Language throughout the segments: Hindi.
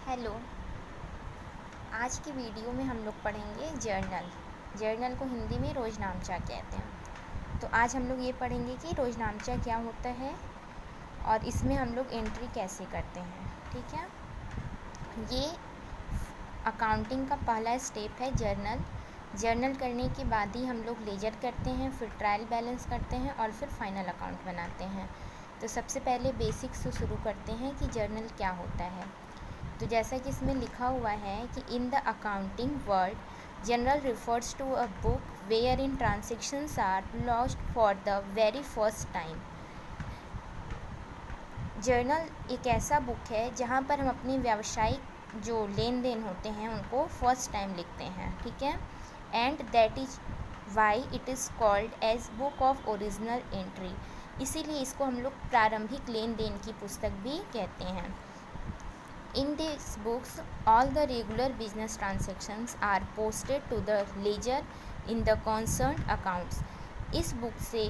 हेलो। आज की वीडियो में हम लोग पढ़ेंगे जर्नल को हिंदी में रोज़नामचा कहते हैं। तो आज हम लोग ये पढ़ेंगे कि रोज़नामचा क्या होता है और इसमें हम लोग एंट्री कैसे करते हैं। ठीक है, ये अकाउंटिंग का पहला स्टेप है जर्नल करने के बाद ही हम लोग लेजर करते हैं, फिर ट्रायल बैलेंस करते हैं और फिर फाइनल अकाउंट बनाते हैं। तो सबसे पहले बेसिक्स से शुरू करते हैं कि जर्नल क्या होता है। तो जैसा कि इसमें लिखा हुआ है कि in the accounting world journal refers to a book wherein transactions are lost for the very first time. Journal एक ऐसा बुक है जहाँ पर हम अपनी व्यावसायिक जो लेन देन होते हैं उनको फर्स्ट टाइम लिखते हैं। ठीक है, and that is why it is called as book of original entry. इसीलिए इसको हम लोग प्रारंभिक लेन देन की पुस्तक भी कहते हैं। In these books, all the regular business transactions are posted to the ledger in the concerned accounts. इस बुक से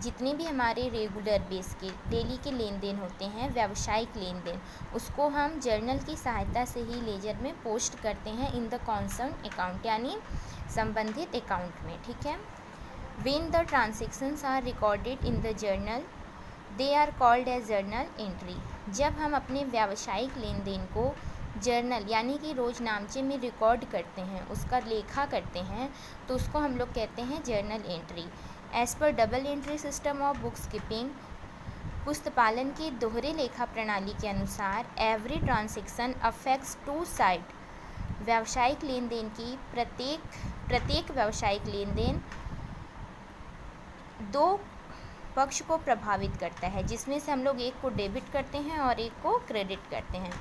जितने भी हमारे रेगुलर बेस के डेली के लेन देन होते हैं, व्यावसायिक लेन देन, उसको हम जर्नल की सहायता से ही लेजर में पोस्ट करते हैं इन द कॉन्सर्न अकाउंट, यानी संबंधित अकाउंट में। ठीक है, when the transactions are recorded in the journal they are called as journal entry. जब हम अपने व्यावसायिक लेन देन को जर्नल यानी कि रोज़नामचे में रिकॉर्ड करते हैं, उसका लेखा करते हैं, तो उसको हम लोग कहते हैं journal entry. As per double entry system of books keeping, पुस्तपालन की दोहरे लेखा प्रणाली के अनुसार every transaction affects two side. व्यावसायिक लेन देन की प्रत्येक व्यावसायिक लेन देन दो पक्ष को प्रभावित करता है, जिसमें से हम लोग एक को डेबिट करते हैं और एक को क्रेडिट करते हैं।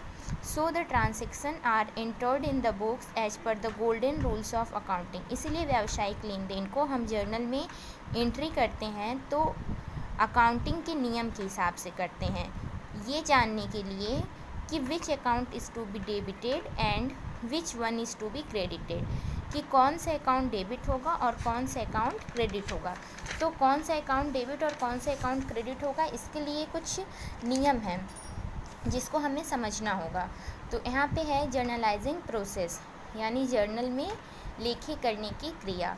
So the transaction are entered in the books as per the golden rules of accounting. इसीलिए व्यावसायिक लेन देन को हम जर्नल में एंट्री करते हैं तो अकाउंटिंग के नियम के हिसाब से करते हैं, ये जानने के लिए कि which account is to be debited and which one is to be credited, कि कौन सा अकाउंट डेबिट होगा और कौन सा अकाउंट क्रेडिट होगा। तो कौन सा अकाउंट डेबिट और कौन सा अकाउंट क्रेडिट होगा, इसके लिए कुछ नियम हैं जिसको हमें समझना होगा। तो यहाँ पे है जर्नलाइजिंग प्रोसेस, यानी जर्नल में लेखी करने की क्रिया,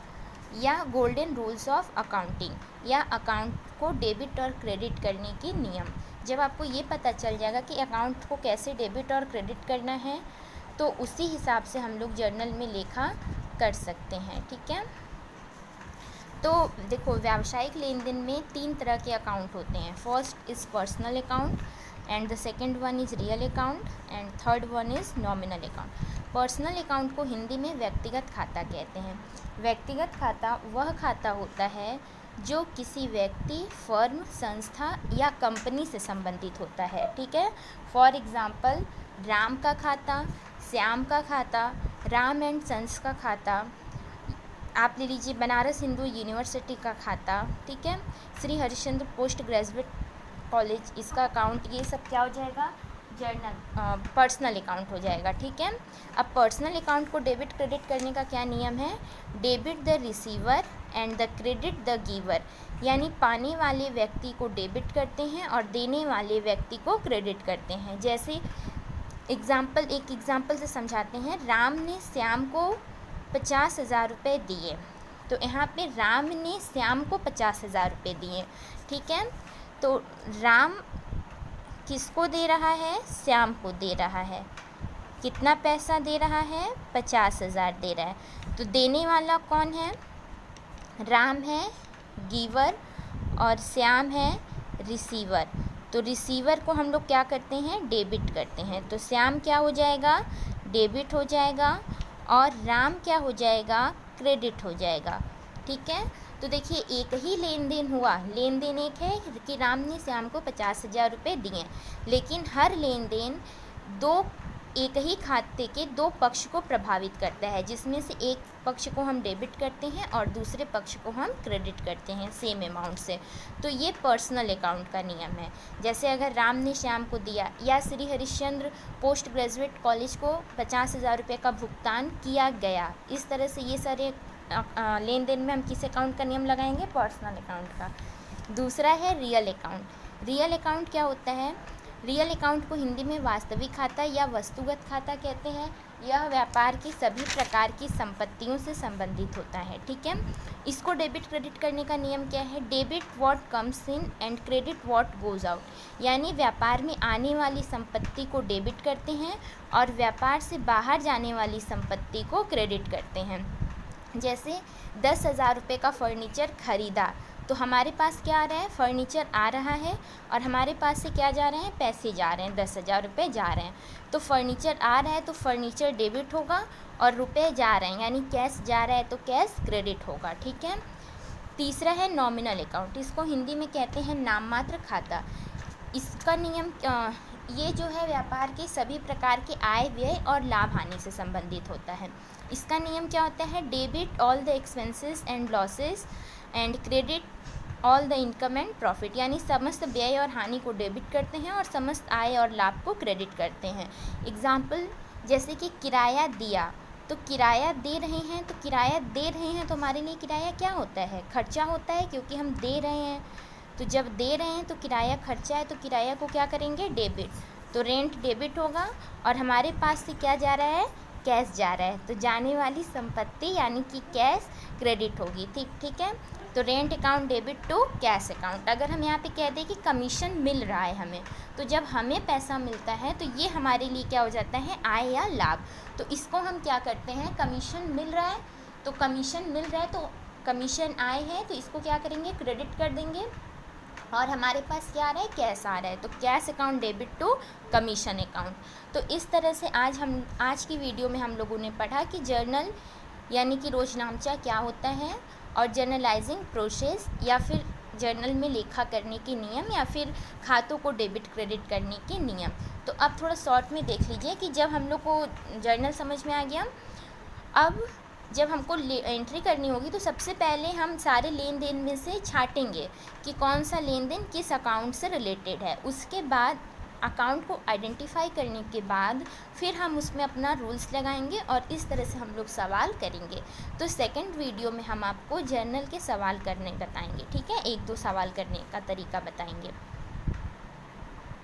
या गोल्डन रूल्स ऑफ अकाउंटिंग, या अकाउंट को डेबिट और क्रेडिट करने के नियम। जब आपको ये पता चल जाएगा कि अकाउंट को कैसे डेबिट और क्रेडिट करना है, तो उसी हिसाब से हम लोग जर्नल में लेखा कर सकते हैं। ठीक है, तो देखो व्यावसायिक लेन देन में 3 तरह के अकाउंट होते हैं। First is personal account and the second one is real account and third one is nominal account. Personal account को हिंदी में व्यक्तिगत खाता कहते हैं। व्यक्तिगत खाता वह खाता होता है जो किसी व्यक्ति, फर्म, संस्था या कंपनी से संबंधित होता है। ठीक है, फॉर एग्ज़ाम्पल राम का खाता, श्याम का खाता, राम एंड सन्स का खाता, आप ले लीजिए बनारस हिंदू यूनिवर्सिटी का खाता। ठीक है, Shri Harishchandra post graduate college, इसका अकाउंट, ये सब क्या हो जाएगा, पर्सनल अकाउंट हो जाएगा। ठीक है, अब पर्सनल अकाउंट को डेबिट क्रेडिट करने का क्या नियम है, debit the receiver and the credit the giver, यानी पाने वाले व्यक्ति को डेबिट करते हैं और देने वाले व्यक्ति को क्रेडिट करते हैं। जैसे एक एग्ज़ाम्पल से समझाते हैं। राम ने श्याम को 50,000 रुपये दिए, तो यहाँ पे राम ने श्याम को 50,000 रुपये दिए। ठीक है, तो राम किसको दे रहा है, श्याम को दे रहा है। कितना पैसा दे रहा है, 50,000 दे रहा है। तो देने वाला कौन है, राम है गिवर और श्याम है रिसीवर। तो रिसीवर को हम लोग क्या करते हैं, डेबिट करते हैं। तो श्याम क्या हो जाएगा, डेबिट हो जाएगा, और राम क्या हो जाएगा, क्रेडिट हो जाएगा। ठीक है, तो देखिए एक ही लेन देन हुआ, लेन देन एक है कि राम ने श्याम को 50,000 रुपये दिए, लेकिन हर लेन देन एक ही खाते के 2 पक्ष को प्रभावित करता है, जिसमें से एक पक्ष को हम डेबिट करते हैं और दूसरे पक्ष को हम क्रेडिट करते हैं सेम अमाउंट से। तो ये पर्सनल अकाउंट का नियम है। जैसे अगर राम ने श्याम को दिया या Shri Harishchandra post graduate college को 50,000 रुपये का भुगतान किया गया, इस तरह से ये सारे लेन देन में हम किस अकाउंट का नियम लगाएंगे, पर्सनल अकाउंट का। दूसरा है रियल अकाउंट। रियल अकाउंट क्या होता है, रियल अकाउंट को हिंदी में वास्तविक खाता या वस्तुगत खाता कहते हैं। यह व्यापार की सभी प्रकार की संपत्तियों से संबंधित होता है, ठीक है। इसको डेबिट क्रेडिट करने का नियम क्या है? Debit what comes in and credit what goes out. यानी व्यापार में आने वाली संपत्ति को डेबिट करते हैं और व्यापार से बाहर जाने वाली संपत्ति को क्रेडिट करते हैं। जैसे 10,000 रुपये का फर्नीचर खरीदा तो हमारे पास क्या आ रहा है? फर्नीचर आ रहा है और हमारे पास से क्या जा रहे हैं? पैसे जा रहे हैं, 10,000 रुपये जा रहे हैं। तो फर्नीचर आ रहा है तो फर्नीचर डेबिट होगा और रुपए जा रहे हैं यानी कैश जा रहा है तो कैश क्रेडिट होगा, ठीक है। तीसरा है नॉमिनल अकाउंट। इसको हिंदी में कहते हैं नाममात्र खाता। इसका नियम ये जो है व्यापार के सभी प्रकार के आय व्यय और लाभ हानि से संबंधित होता है। इसका नियम क्या होता है? Debit all the expenses and losses and credit all the income and profit. यानी समस्त व्यय और हानि को डेबिट करते हैं और समस्त आय और लाभ को क्रेडिट करते हैं। एग्जाम्पल जैसे कि किराया दिया, तो किराया दे रहे हैं, तो किराया दे रहे हैं तो हमारे लिए किराया क्या होता है? खर्चा होता है, क्योंकि हम दे रहे हैं। तो जब दे रहे हैं तो किराया खर्चा है, तो किराया को क्या करेंगे? डेबिट। तो रेंट डेबिट होगा और हमारे पास से क्या जा रहा है? कैश जा रहा है, तो जाने वाली संपत्ति यानी कि कैश क्रेडिट होगी, ठीक है। तो rent account debit to cash account. अगर हम यहाँ पे कह दें कि कमीशन मिल रहा है हमें, तो जब हमें पैसा मिलता है तो ये हमारे लिए क्या हो जाता है? आय या लाभ। तो इसको हम क्या करते हैं? कमीशन मिल रहा है, तो कमीशन मिल रहा है तो कमीशन आय है, तो इसको क्या करेंगे? क्रेडिट कर देंगे। और हमारे पास क्या आ रहा है? कैश आ रहा है, तो cash account debit to commission account. तो इस तरह से आज की वीडियो में हम लोगों ने पढ़ा कि जर्नल यानी कि रोजनामचा क्या होता है और जर्नलाइजिंग प्रोसेस या फिर जर्नल में लेखा करने के नियम या फिर खातों को डेबिट क्रेडिट करने के नियम। तो अब थोड़ा शॉर्ट में देख लीजिए कि जब हम लोग को जर्नल समझ में आ गया, अब जब हमको एंट्री करनी होगी तो सबसे पहले हम सारे लेन देन में से छाटेंगे कि कौन सा लेन देन किस अकाउंट से रिलेटेड है। उसके बाद अकाउंट को आइडेंटिफाई करने के बाद फिर हम उसमें अपना रूल्स लगाएंगे और इस तरह से हम लोग सवाल करेंगे। तो सेकंड वीडियो में हम आपको जर्नल के सवाल करने बताएंगे, ठीक है। 1-2 सवाल करने का तरीका बताएंगे।